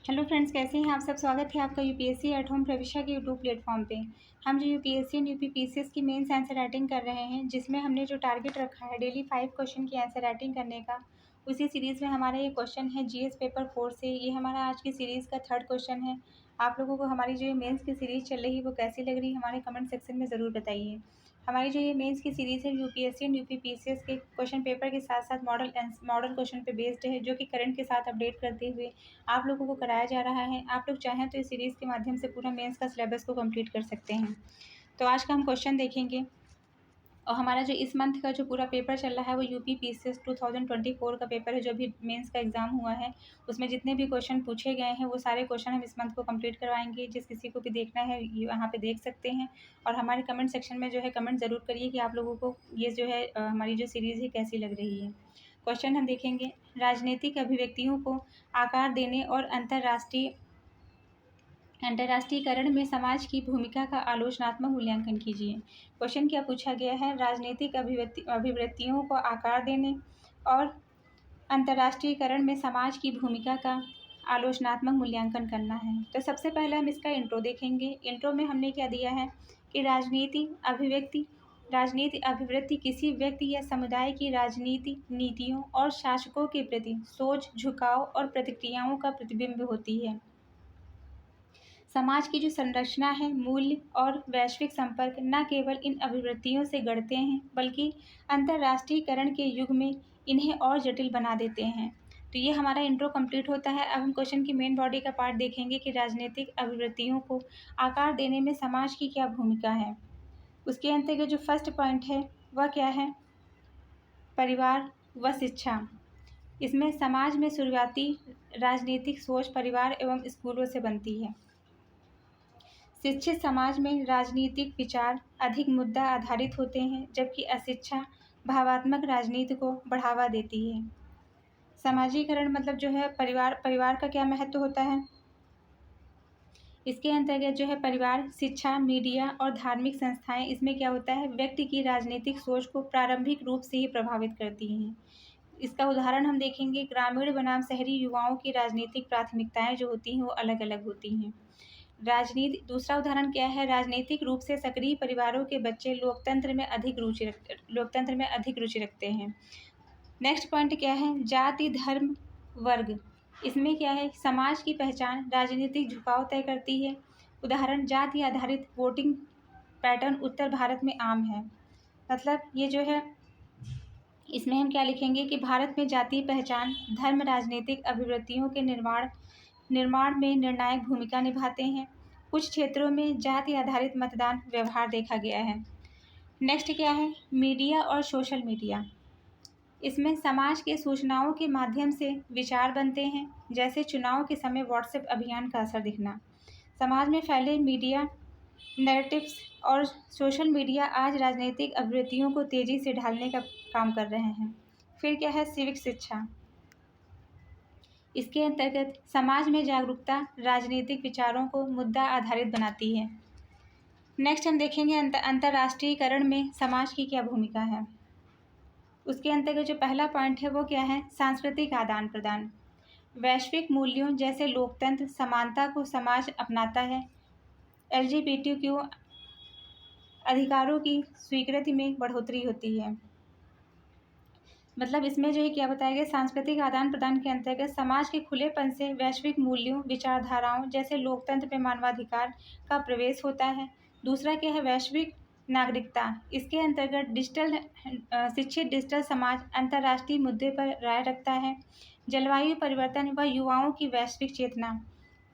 Hello friends, कैसे हैं आप सब। स्वागत है आपका यूपीएससी एट होम प्रविष्या के यूट्यूब प्लेटफॉर्म पे। हम जो यूपीएससी एंड यूपीपीसीएस की मेंस आंसर राइटिंग कर रहे हैं, जिसमें हमने जो टारगेट रखा है डेली 5 क्वेश्चन की आंसर राइटिंग करने का, उसी सीरीज़ में हमारा ये क्वेश्चन है जीएस पेपर 4 से। ये हमारा आज की सीरीज़ का 3rd क्वेश्चन है। आप लोगों को हमारी जो ये मेंस की सीरीज़ चल रही है वो कैसी लग रही है, हमारे कमेंट सेक्शन में ज़रूर बताइए। हमारी जो ये मेंस की सीरीज़ है यूपीएससी एंड यूपीपीसीएस के क्वेश्चन पेपर के साथ साथ मॉडल क्वेश्चन पे बेस्ड है, जो कि करंट के साथ अपडेट करते हुए आप लोगों को कराया जा रहा है। आप लोग चाहें तो इस सीरीज़ के माध्यम से पूरा मेंस का सिलेबस को कंप्लीट कर सकते हैं। तो आज का हम क्वेश्चन देखेंगे, और हमारा जो इस मंथ का जो पूरा पेपर चल रहा है वो यूपी पीसीएस 2024 का पेपर है, जो भी मेंस का एग्ज़ाम हुआ है। उसमें जितने भी क्वेश्चन पूछे गए हैं वो सारे क्वेश्चन हम इस मंथ को कंप्लीट करवाएंगे। जिस किसी को भी देखना है ये वहाँ पे देख सकते हैं, और हमारे कमेंट सेक्शन में जो है कमेंट ज़रूर करिए कि आप लोगों को ये जो है हमारी जो सीरीज़ है कैसी लग रही है। क्वेश्चन हम देखेंगे, राजनीतिक अभिव्यक्तियों को आकार देने और अंतर्राष्ट्रीयकरण में समाज की भूमिका का आलोचनात्मक मूल्यांकन कीजिए। क्वेश्चन क्या पूछा गया है, राजनीतिक अभिवृत्तियों को आकार देने और अंतर्राष्ट्रीयकरण में समाज की भूमिका का आलोचनात्मक मूल्यांकन करना है। तो सबसे पहले हम इसका इंट्रो देखेंगे। इंट्रो में हमने क्या दिया है कि राजनीति अभिवृत्ति किसी व्यक्ति या समुदाय की राजनीति नीतियों और शासकों के प्रति सोच, झुकाव और प्रतिक्रियाओं का प्रतिबिंब होती है। समाज की जो संरचना है, मूल्य और वैश्विक संपर्क न केवल इन अभिवृत्तियों से गढ़ते हैं, बल्कि अंतर्राष्ट्रीयकरण के युग में इन्हें और जटिल बना देते हैं। तो ये हमारा इंट्रो कंप्लीट होता है। अब हम क्वेश्चन की मेन बॉडी का पार्ट देखेंगे कि राजनीतिक अभिवृत्तियों को आकार देने में समाज की क्या भूमिका है। उसके अंतर्गत जो फर्स्ट पॉइंट है वह क्या है, परिवार व शिक्षा। इसमें समाज में शुरुआती राजनीतिक सोच परिवार एवं स्कूलों से बनती है। शिक्षित समाज में राजनीतिक विचार अधिक मुद्दा आधारित होते हैं, जबकि अशिक्षा भावात्मक राजनीति को बढ़ावा देती है। समाजीकरण मतलब जो है परिवार का क्या महत्व होता है। इसके अंतर्गत जो है परिवार, शिक्षा, मीडिया और धार्मिक संस्थाएं, इसमें क्या होता है, व्यक्ति की राजनीतिक सोच को प्रारंभिक रूप से ही प्रभावित करती हैं। इसका उदाहरण हम देखेंगे, ग्रामीण बनाम शहरी युवाओं की राजनीतिक प्राथमिकताएं जो होती हैं वो अलग अलग होती हैं। दूसरा उदाहरण क्या है, राजनीतिक रूप से सक्रिय परिवारों के बच्चे लोकतंत्र में अधिक रुचि रखते हैं। नेक्स्ट पॉइंट क्या है, जाति, धर्म, वर्ग। इसमें क्या है, समाज की पहचान राजनीतिक झुकाव तय करती है। उदाहरण, जाति आधारित वोटिंग पैटर्न उत्तर भारत में आम है। मतलब ये जो है, इसमें हम क्या लिखेंगे कि भारत में जातीय पहचान धर्म राजनीतिक अभिवृत्तियों के निर्माण में निर्णायक भूमिका निभाते हैं। कुछ क्षेत्रों में जाति आधारित मतदान व्यवहार देखा गया है। नेक्स्ट क्या है, मीडिया और सोशल मीडिया। इसमें समाज के सूचनाओं के माध्यम से विचार बनते हैं, जैसे चुनाव के समय व्हाट्सएप अभियान का असर दिखना। समाज में फैले मीडिया नैरेटिव्स और सोशल मीडिया आज राजनीतिक अभिवृत्तियों को तेजी से ढालने का काम कर रहे हैं। फिर क्या है, सिविक शिक्षा। इसके अंतर्गत समाज में जागरूकता राजनीतिक विचारों को मुद्दा आधारित बनाती है। नेक्स्ट हम देखेंगे अंतर्राष्ट्रीयकरण में समाज की क्या भूमिका है। उसके अंतर्गत जो पहला पॉइंट है वो क्या है, सांस्कृतिक आदान प्रदान। वैश्विक मूल्यों जैसे लोकतंत्र, समानता को समाज अपनाता है। LGBTQ अधिकारों की स्वीकृति में बढ़ोतरी होती है। मतलब इसमें जो है क्या बताया गया, सांस्कृतिक आदान प्रदान के अंतर्गत समाज के खुलेपन से वैश्विक मूल्यों, विचारधाराओं जैसे लोकतंत्र में मानवाधिकार का प्रवेश होता है। दूसरा क्या है, वैश्विक नागरिकता। इसके अंतर्गत शिक्षित डिजिटल समाज अंतर्राष्ट्रीय मुद्दे पर राय रखता है। जलवायु परिवर्तन व युवाओं की वैश्विक चेतना।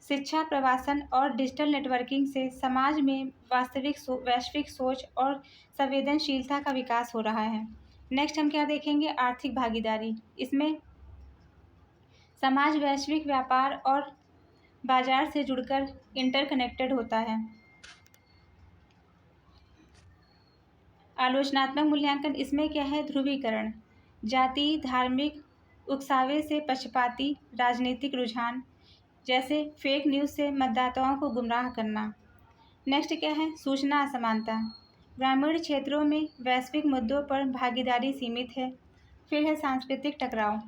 शिक्षा, प्रवासन और डिजिटल नेटवर्किंग से समाज में वैश्विक सोच और संवेदनशीलता का विकास हो रहा है। नेक्स्ट हम क्या देखेंगे, आर्थिक भागीदारी। इसमें समाज वैश्विक व्यापार और बाजार से जुड़कर इंटरकनेक्टेड होता है। आलोचनात्मक मूल्यांकन, इसमें क्या है, ध्रुवीकरण, जाति, धार्मिक उकसावे से पक्षपाती राजनीतिक रुझान, जैसे फेक न्यूज़ से मतदाताओं को गुमराह करना। नेक्स्ट क्या है, सूचना असमानता। ग्रामीण क्षेत्रों में वैश्विक मुद्दों पर भागीदारी सीमित है। फिर है सांस्कृतिक टकराव।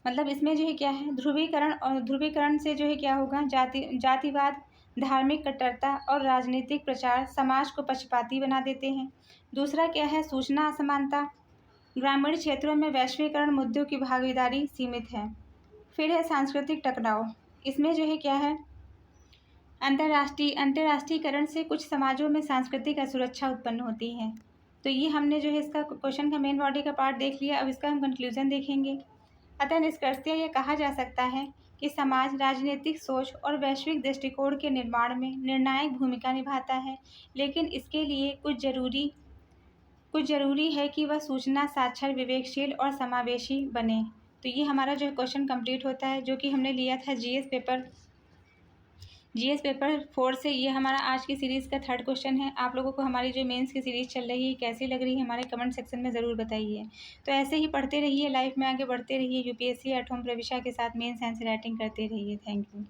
मतलब इसमें जो है क्या है, ध्रुवीकरण, और ध्रुवीकरण से जो है क्या होगा, जातिवाद, धार्मिक कट्टरता और राजनीतिक प्रचार समाज को पक्षपाती बना देते हैं। दूसरा क्या है, सूचना असमानता, ग्रामीण क्षेत्रों में वैश्वीकरण मुद्दों की भागीदारी सीमित है। फिर है सांस्कृतिक टकराव, इसमें जो है क्या है, अंतर्राष्ट्रीयकरण से कुछ समाजों में सांस्कृतिक असुरक्षा उत्पन्न होती है। तो ये हमने जो है इसका क्वेश्चन का मेन बॉडी का पार्ट देख लिया। अब इसका हम कंक्लूजन देखेंगे। अतः निष्कर्षतः यह कहा जा सकता है कि समाज राजनीतिक सोच और वैश्विक दृष्टिकोण के निर्माण में निर्णायक भूमिका निभाता है, लेकिन इसके लिए कुछ जरूरी है कि वह सूचना साक्षर, विवेकशील और समावेशी बने। तो ये हमारा जो क्वेश्चन कंप्लीट होता है, जो कि हमने लिया था जीएस पेपर 4 से। ये हमारा आज की सीरीज़ का थर्ड क्वेश्चन है। आप लोगों को हमारी जो मेंस की सीरीज़ चल रही है कैसी लग रही है, हमारे कमेंट सेक्शन में ज़रूर बताइए। तो ऐसे ही पढ़ते रहिए, लाइफ में आगे बढ़ते रहिए, यूपीएससी एट होम प्रविशा के साथ मेंस एंड राइटिंग करते रहिए। Thank you.